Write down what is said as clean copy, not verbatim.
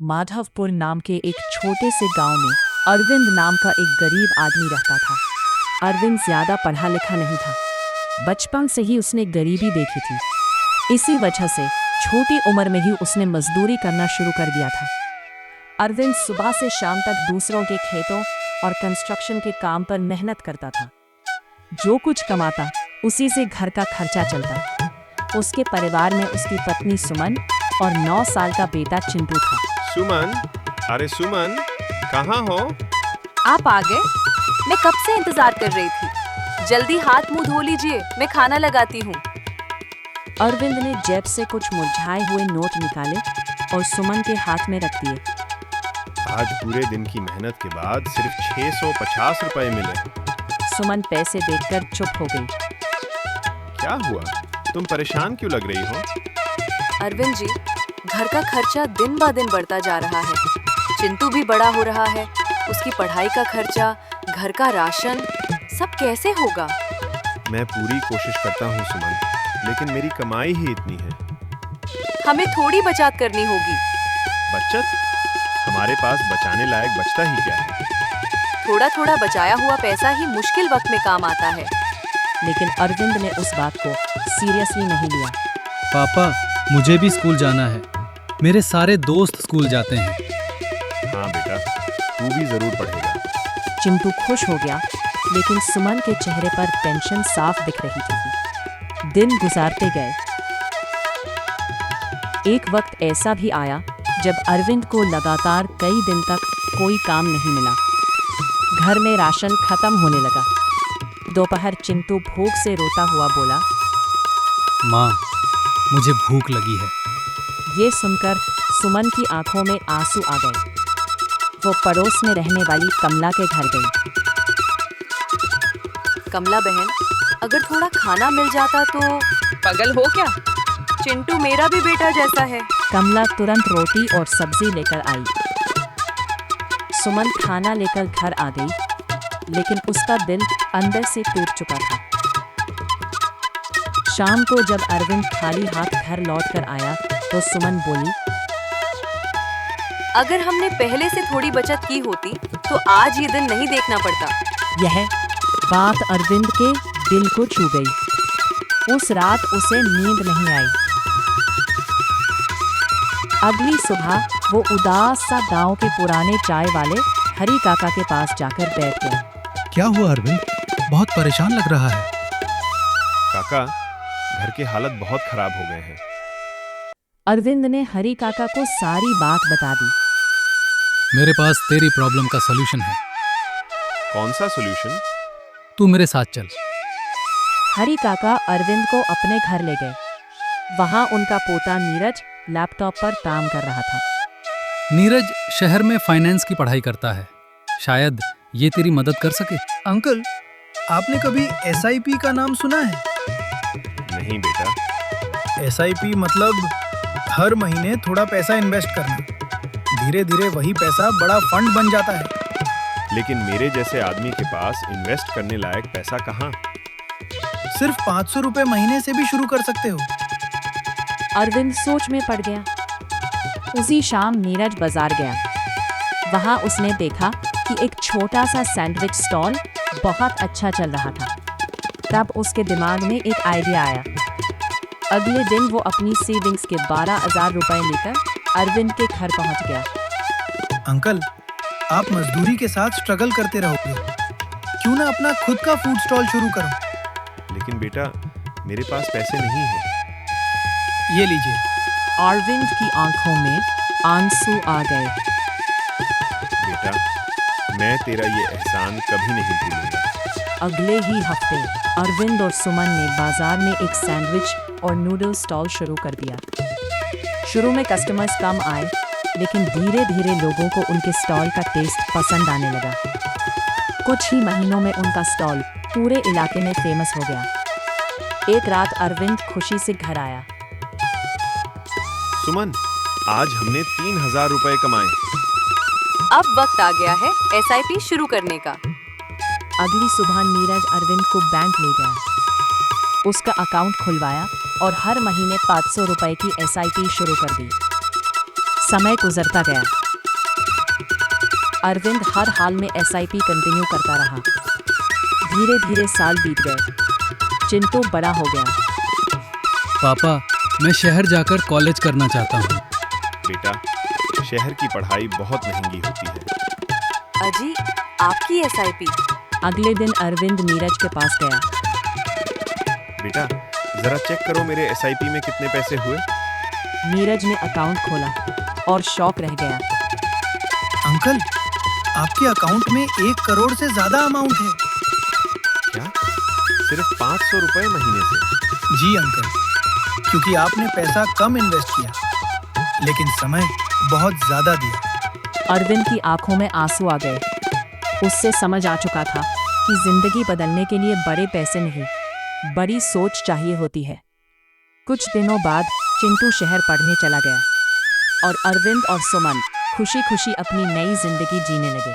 माधवपुर नाम के एक छोटे से गांव में अरविंद नाम का एक गरीब आदमी रहता था। अरविंद ज्यादा पढ़ा लिखा नहीं था। बचपन से ही उसने गरीबी देखी थी। इसी वजह से छोटी उम्र में ही उसने मजदूरी करना शुरू कर दिया था। अरविंद सुबह से शाम तक दूसरों के खेतों और कंस्ट्रक्शन के काम पर मेहनत करता था। जो कुछ कमाता उसी से घर का खर्चा चलता। उसके परिवार में उसकी पत्नी सुमन और 9 साल का बेटा चिंटू था। सुमन, अरे सुमन, कहाँ हो? आप आ गए? मैं कब से इंतजार कर रही थी। जल्दी हाथ मुंह धो लीजिए, मैं खाना लगाती हूँ। अरविंद ने जेब से कुछ मुरझाए हुए नोट निकाले और सुमन के हाथ में रख दिए। आज पूरे दिन की मेहनत के बाद सिर्फ 650 रुपए मिले। सुमन पैसे देखकर चुप हो गई। क्या हुआ? तुम परेशान क्यों लग रही हो? अरविंद जी, घर का खर्चा दिन ब दिन बढ़ता जा रहा है। चिंटू भी बड़ा हो रहा है। उसकी पढ़ाई का खर्चा, घर का राशन, सब कैसे होगा? मैं पूरी कोशिश करता हूँ सुमन, लेकिन मेरी कमाई ही इतनी है। हमें थोड़ी बचत करनी होगी। बचत? हमारे पास बचाने लायक बचता ही क्या है? थोड़ा थोड़ा बचाया हुआ पैसा ही मुश्किल वक्त में काम आता है। लेकिन अरविंद ने उस बात को सीरियसली नहीं लिया। पापा, मुझे भी स्कूल जाना है। मेरे सारे दोस्त स्कूल जाते हैं। हाँ बेटा, तू भी जरूर पढ़ेगा। चिंटू खुश हो गया, लेकिन सुमन के चेहरे पर टेंशन साफ दिख रही थी। दिन गुजारते गए। एक वक्त ऐसा भी आया जब अरविंद को लगातार कई दिन तक कोई काम नहीं मिला। घर में राशन खत्म होने लगा। दोपहर चिंटू भूख से रोता हुआ बोला, माँ, मुझे भूख लगी है। ये सुनकर सुमन की आंखों में आंसू आ गए। वो पड़ोस में रहने वाली कमला के घर गई। कमला बहन, अगर थोड़ा खाना मिल जाता तो। पागल हो क्या? चिंटू मेरा भी बेटा जैसा है। कमला तुरंत रोटी और सब्जी लेकर आई। सुमन खाना लेकर घर आ गई, लेकिन उसका दिल अंदर से टूट चुका था। शाम को जब अरविंद खाली हाथ घर लौटकर आया तो सुमन बोली, अगर हमने पहले से थोड़ी बचत की होती तो आज ये दिन नहीं देखना पड़ता। यह बात अरविंद के दिल को छू गई। उस रात उसे नींद नहीं आई। अगली सुबह वो उदास सा गांव के पुराने चाय वाले हरी काका के पास जाकर बैठ गया। क्या हुआ अरविंद? बहुत परेशान लग रहा है। काका, घर के हालत बहुत खराब हो गए हैं। अरविंद ने हरी काका को सारी बात बता दी। मेरे पास तेरी प्रॉब्लम का सलूशन है। कौन सा सॉल्यूशन? तू मेरे साथ चल। हरी काका अरविंद को अपने घर ले गए। वहां उनका पोता नीरज लैपटॉप पर काम कर रहा था। नीरज शहर में फाइनेंस की पढ़ाई करता है। शायद ये तेरी मदद कर सके। अंकल, आपने कभी SIP का नाम सुना है? नहीं बेटा। SIP मतलब हर महीने थोड़ा पैसा इन्वेस्ट करना। धीरे धीरे वही पैसा बड़ा फंड बन जाता है। लेकिन मेरे जैसे आदमी के पास इन्वेस्ट करने लायक पैसा कहाँ? सिर्फ 500 रुपए महीने से भी शुरू कर सकते हो। अरविंद सोच में पड़ गया। उसी शाम नीरज बाजार गया। वहां उसने देखा कि एक छोटा सा सैंडविच स्टॉल बहुत अच्छा चल रहा था। तब उसके दिमाग में एक आइडिया आया। अगले दिन वो अपनी सेविंग्स के 12,000 रुपए लेकर अरविंद के घर पहुंच गया। अंकल, आप मजदूरी के साथ स्ट्रगल करते रहोगे, क्यों ना अपना खुद का फूड स्टॉल शुरू करो। लेकिन बेटा, मेरे पास पैसे नहीं हैं। ये लीजिए। अरविंद की आंखों में आंसू आ गए। बेटा, मैं तेरा ये एहसान कभी नहीं भूलूंगा। अगले ही हफ्ते अरविंद और सुमन ने बाजार में एक सैंडविच और नूडल स्टॉल शुरू कर दिया। शुरू में कस्टमर्स कम आए, लेकिन धीरे धीरे लोगों को उनके स्टॉल का टेस्ट पसंद आने लगा। कुछ ही महीनों में उनका स्टॉल पूरे इलाके में फेमस हो गया। एक रात अरविंद खुशी से घर आया। सुमन, आज हमने 3,000 रुपए कमाए। अब वक्त आ गया है SIP शुरू करने का। अगली सुबह नीरज अरविंद को बैंक ले गया। उसका अकाउंट खुलवाया और हर महीने 500 रुपए की SIP शुरू कर दी। समय गुजरता गया। अरविंद हर हाल में एसआईपी कंटिन्यू करता रहा। धीरे धीरे साल बीत गए। चिंटू बड़ा हो गया। पापा, मैं शहर जाकर कॉलेज करना चाहता हूँ। बेटा, शहर की पढ़ाई बहुत महंगी होती है। अजी, आपकी एसआईपी? अगले दिन अरविंद नीरज के पास गया। बेटा, जरा चेक करो मेरे एसआईपी में कितने पैसे हुए। नीरज ने अकाउंट खोला और शॉक रह गया। अंकल, आपके अकाउंट में 1 करोड़ से ज्यादा अमाउंट है। क्या? सिर्फ 500 रुपए महीने से? जी अंकल, क्योंकि आपने पैसा कम इन्वेस्ट किया, लेकिन समय बहुत ज्यादा दिया। अरविंद की आंखों में आंसू आ गए। उससे समझ आ चुका था कि जिंदगी बदलने के लिए बड़े पैसे नहीं, बड़ी सोच चाहिए होती है। कुछ दिनों बाद चिंटू शहर पढ़ने चला गया और अरविंद और सुमन खुशी खुशी अपनी नई जिंदगी जीने लगे।